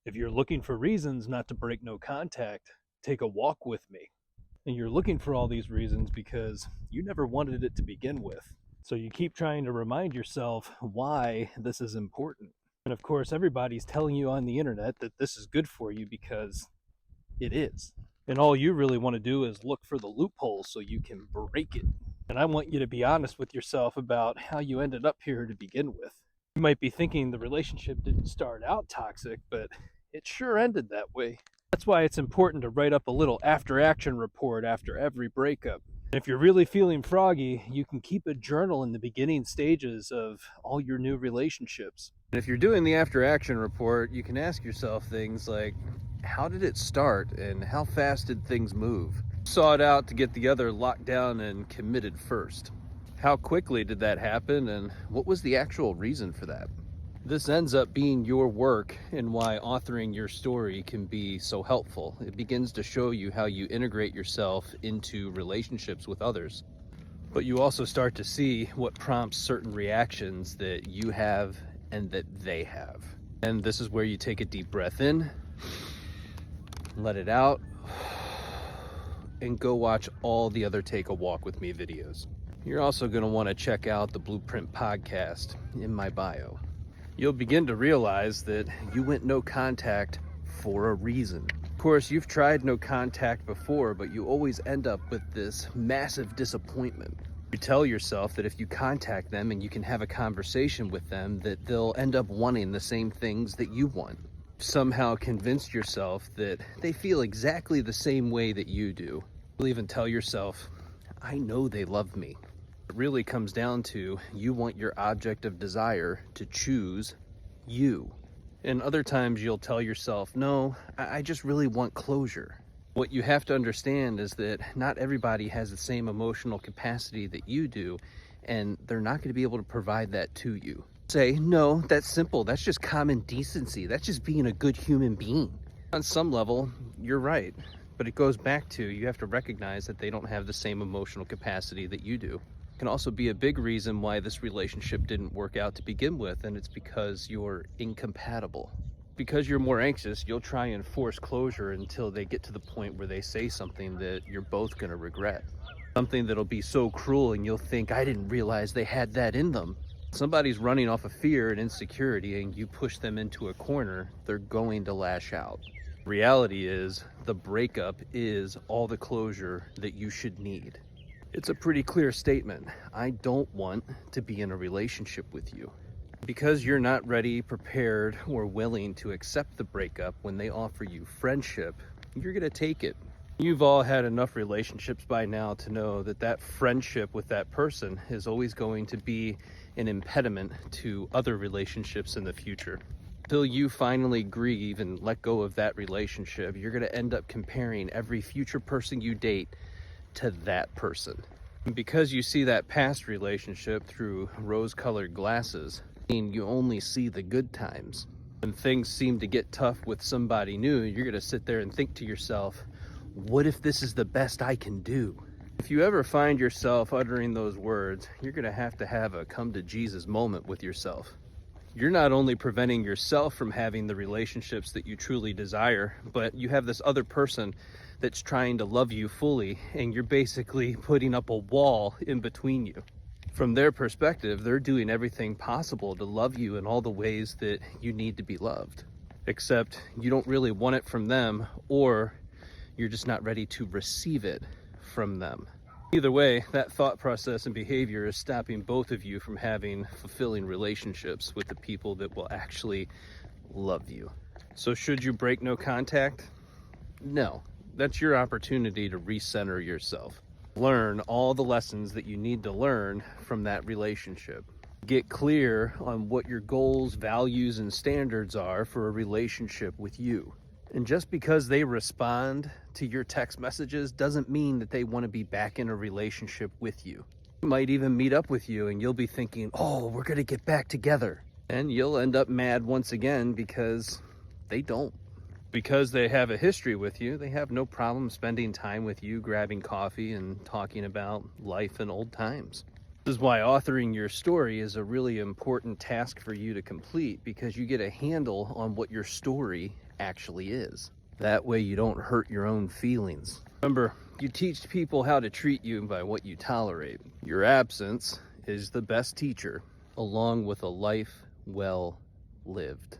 If you're looking for reasons not to break no contact, take a walk with me. And you're looking for all these reasons because you never wanted it to begin with. So you keep trying to remind yourself why this is important. And of course, everybody's telling you on the internet that this is good for you because it is. And all you really want to do is look for the loophole so you can break it. And I want you to be honest with yourself about how you ended up here to begin with. You might be thinking the relationship didn't start out toxic, but it sure ended that way. That's why it's important to write up a little after action report after every breakup. And if you're really feeling froggy, you can keep a journal in the beginning stages of all your new relationships. And if you're doing the after action report, you can ask yourself things like, how did it start and how fast did things move? Saw it out to get the other locked down and committed first. How quickly did that happen and what was the actual reason for that? This ends up being your work and why authoring your story can be so helpful. It begins to show you how you integrate yourself into relationships with others. But you also start to see what prompts certain reactions that you have and that they have. And this is where you take a deep breath in, let it out, and go watch all the other Take a Walk with Me videos. You're also going to want to check out the Blueprint podcast in my bio. You'll begin to realize that you went no contact for a reason. Of course, you've tried no contact before, but you always end up with this massive disappointment. You tell yourself that if you contact them and you can have a conversation with them, that they'll end up wanting the same things that you want. Somehow convince yourself that they feel exactly the same way that you do. You'll even tell yourself, I know they love me. It really comes down to you want your object of desire to choose you. And other times you'll tell yourself, no, I just really want closure. What you have to understand is that not everybody has the same emotional capacity that you do, and they're not going to be able to provide that to you. Say, no, that's simple. That's just common decency. That's just being a good human being. On some level, you're right. But it goes back to you have to recognize that they don't have the same emotional capacity that you do. It can also be a big reason why this relationship didn't work out to begin with, and it's because you're incompatible. Because you're more anxious, you'll try and force closure until they get to the point where they say something that you're both going to regret. Something that'll be so cruel and you'll think, I didn't realize they had that in them. Somebody's running off of fear and insecurity and you push them into a corner, they're going to lash out. Reality is, the breakup is all the closure that you should need. It's a pretty clear statement. I don't want to be in a relationship with you. Because you're not ready, prepared, or willing to accept the breakup when they offer you friendship, you're going to take it. You've all had enough relationships by now to know that that friendship with that person is always going to be an impediment to other relationships in the future. Until you finally grieve and let go of that relationship, you're going to end up comparing every future person you date to that person. And because you see that past relationship through rose-colored glasses, you only see the good times. When things seem to get tough with somebody new, you're going to sit there and think to yourself, what if this is the best I can do? If you ever find yourself uttering those words, you're going to have a come to Jesus moment with yourself. You're not only preventing yourself from having the relationships that you truly desire, but you have this other person that's trying to love you fully, and you're basically putting up a wall in between you. From their perspective, they're doing everything possible to love you in all the ways that you need to be loved. Except you don't really want it from them, or you're just not ready to receive it from them. Either way, that thought process and behavior is stopping both of you from having fulfilling relationships with the people that will actually love you. So should you break no contact? No. That's your opportunity to recenter yourself. Learn all the lessons that you need to learn from that relationship. Get clear on what your goals, values, and standards are for a relationship with you. And just because they respond to your text messages doesn't mean that they want to be back in a relationship with you. They might even meet up with you and you'll be thinking, oh, we're going to get back together. And you'll end up mad once again because they don't. Because they have a history with you, they have no problem spending time with you, grabbing coffee and talking about life and old times. This is why authoring your story is a really important task for you to complete, because you get a handle on what your story actually is. That way you don't hurt your own feelings. Remember, you teach people how to treat you by what you tolerate. Your absence is the best teacher, along with a life well lived.